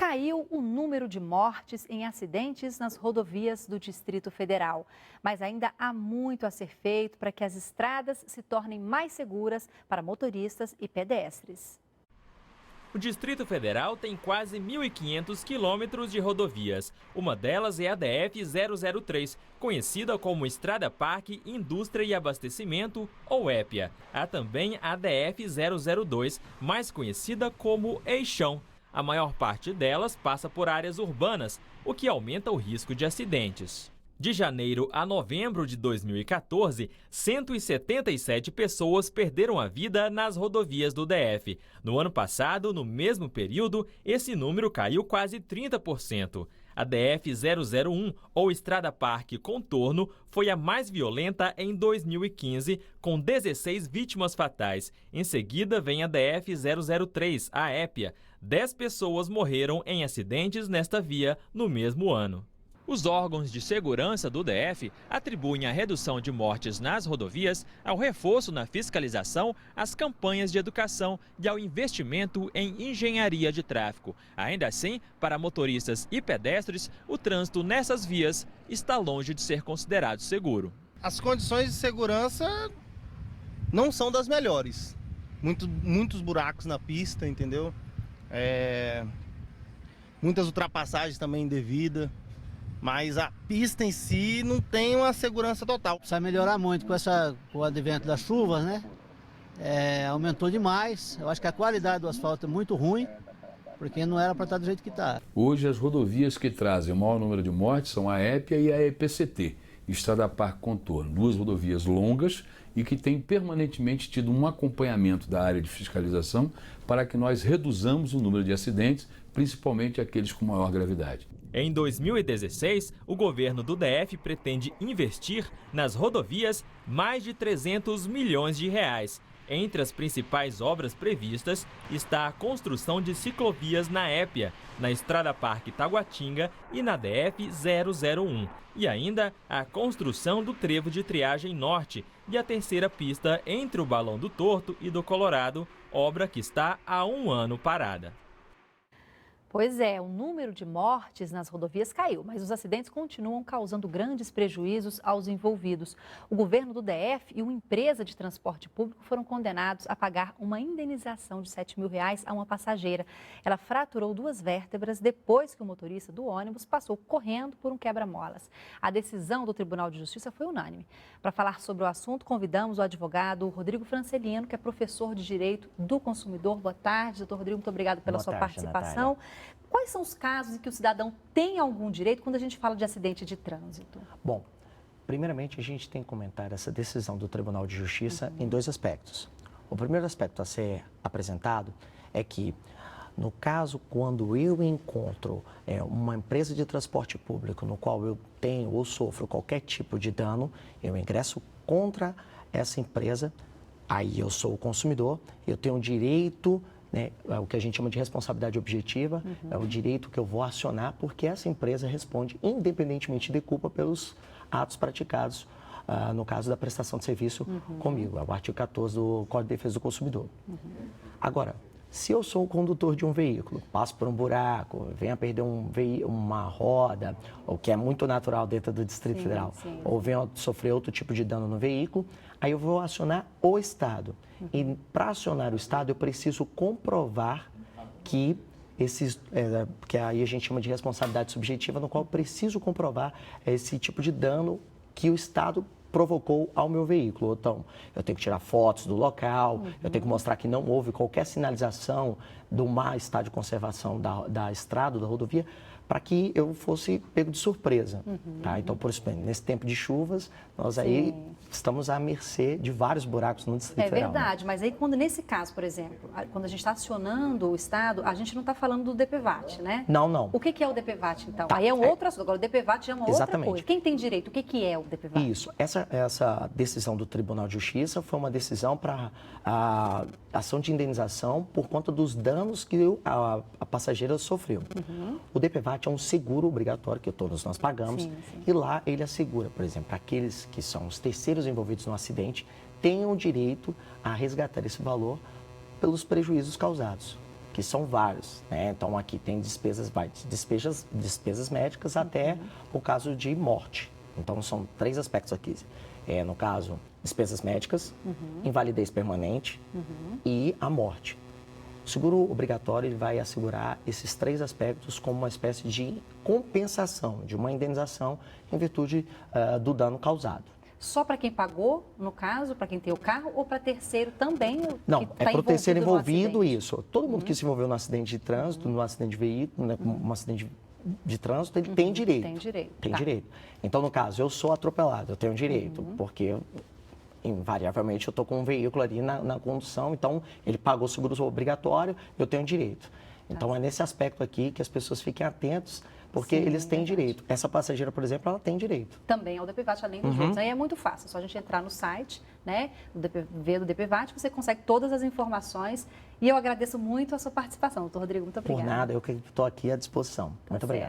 Caiu o número de mortes em acidentes nas rodovias do Distrito Federal. Mas ainda há muito a ser feito para que as estradas se tornem mais seguras para motoristas e pedestres. O Distrito Federal tem quase 1.500 quilômetros de rodovias. Uma delas é a DF-003, conhecida como Estrada Parque Indústria e Abastecimento, ou EPIA. Há também a DF-002, mais conhecida como Eixão. A maior parte delas passa por áreas urbanas, o que aumenta o risco de acidentes. De janeiro a novembro de 2014, 177 pessoas perderam a vida nas rodovias do DF. No ano passado, no mesmo período, esse número caiu quase 30%. A DF-001, ou Estrada Parque Contorno, foi a mais violenta em 2015, com 16 vítimas fatais. Em seguida, vem a DF-003, a EPIA. 10 pessoas morreram em acidentes nesta via no mesmo ano. Os órgãos de segurança do DF atribuem a redução de mortes nas rodovias ao reforço na fiscalização, às campanhas de educação e ao investimento em engenharia de tráfego. Ainda assim, para motoristas e pedestres, o trânsito nessas vias está longe de ser considerado seguro. As condições de segurança não são das melhores. Muitos buracos na pista, entendeu? Muitas ultrapassagens também indevidas. Mas a pista em si não tem uma segurança total. Precisa melhorar muito com o advento das chuvas, né? Aumentou demais. Eu acho que a qualidade do asfalto é muito ruim, porque não era para estar do jeito que está. Hoje as rodovias que trazem o maior número de mortes são a EPIA e a EPCT, Estrada Parque Contorno. Duas rodovias longas e que têm permanentemente tido um acompanhamento da área de fiscalização para que nós reduzamos o número de acidentes, principalmente aqueles com maior gravidade. Em 2016, o governo do DF pretende investir nas rodovias mais de 300 milhões de reais. Entre as principais obras previstas está a construção de ciclovias na EPIA, na Estrada Parque Taguatinga e na DF-001. E ainda a construção do trevo de triagem norte e a terceira pista entre o Balão do Torto e do Colorado, obra que está há um ano parada. Pois é, o número de mortes nas rodovias caiu, mas os acidentes continuam causando grandes prejuízos aos envolvidos. O governo do DF e uma empresa de transporte público foram condenados a pagar uma indenização de R$ 7.000 a uma passageira. Ela fraturou 2 vértebras depois que o motorista do ônibus passou correndo por um quebra-molas. A decisão do Tribunal de Justiça foi unânime. Para falar sobre o assunto, convidamos o advogado Rodrigo Francelino, que é professor de Direito do Consumidor. Boa tarde, doutor Rodrigo, muito obrigado pela sua participação. Natália. Quais são os casos em que o cidadão tem algum direito quando a gente fala de acidente de trânsito? Bom, primeiramente a gente tem que comentar essa decisão do Tribunal de Justiça em 2 aspectos. O primeiro aspecto a ser apresentado é que, no caso, quando eu encontro uma empresa de transporte público no qual eu tenho ou sofro qualquer tipo de dano, eu ingresso contra essa empresa, aí eu sou o consumidor, eu tenho o direito, o que a gente chama de responsabilidade objetiva, é o direito que eu vou acionar porque essa empresa responde independentemente de culpa pelos atos praticados, no caso da prestação de serviço comigo, é o artigo 14 do Código de Defesa do Consumidor. Agora, se eu sou o condutor de um veículo, passo por um buraco, venho a perder uma roda, o que é muito natural dentro do Distrito Federal, ou venho a sofrer outro tipo de dano no veículo, aí eu vou acionar o Estado. E para acionar o Estado, eu preciso comprovar que que aí a gente chama de responsabilidade subjetiva, no qual eu preciso comprovar esse tipo de dano que o Estado provocou ao meu veículo. Então, eu tenho que tirar fotos do local, eu tenho que mostrar que não houve qualquer sinalização do má estado de conservação da estrada, da rodovia, para que eu fosse pego de surpresa. Tá? Então, por isso, nesse tempo de chuvas, nós aí estamos à mercê de vários buracos no Distrito Federal. É verdade, mas aí nesse caso, por exemplo, quando a gente está acionando o Estado, a gente não está falando do DPVAT, né? Não, não. O que é o DPVAT, então? Tá. Aí é um outro assunto. Agora, o DPVAT já é uma outra coisa. Quem tem direito? O que é o DPVAT? Isso. Essa decisão do Tribunal de Justiça foi uma decisão para a ação de indenização por conta dos danos que a passageira sofreu. O DPVAT é um seguro obrigatório que todos nós pagamos e lá ele assegura, por exemplo, aqueles que são os terceiros envolvidos no acidente tenham direito a resgatar esse valor pelos prejuízos causados. que são vários, né? Então, aqui tem despesas médicas até o caso de morte. Então, são 3 aspectos aqui. No caso, despesas médicas, invalidez permanente e a morte. O seguro obrigatório ele vai assegurar esses 3 aspectos como uma espécie de compensação, de uma indenização em virtude do dano causado. Só para quem pagou, no caso, para quem tem o carro, ou para terceiro também? Não, é para o terceiro envolvido acidente? isso. Todo mundo que se envolveu no acidente de trânsito, no acidente de veículo, né, um acidente de trânsito, ele tem direito. Tem direito. Tem Tá. direito. Então, no caso, eu sou atropelado, eu tenho direito, porque invariavelmente eu estou com um veículo ali na condução, então ele pagou o seguro obrigatório, eu tenho direito. Então, é nesse aspecto aqui que as pessoas fiquem atentos, porque Sim, eles têm verdade. direito. Essa passageira, por exemplo, ela tem direito. Também ao DPVAT, além dos outros. Aí é muito fácil, é só a gente entrar no site, né, do DPVAT, você consegue todas as informações. E eu agradeço muito a sua participação, doutor Rodrigo. Muito obrigada. Por nada, eu que estou aqui à disposição. Muito obrigado.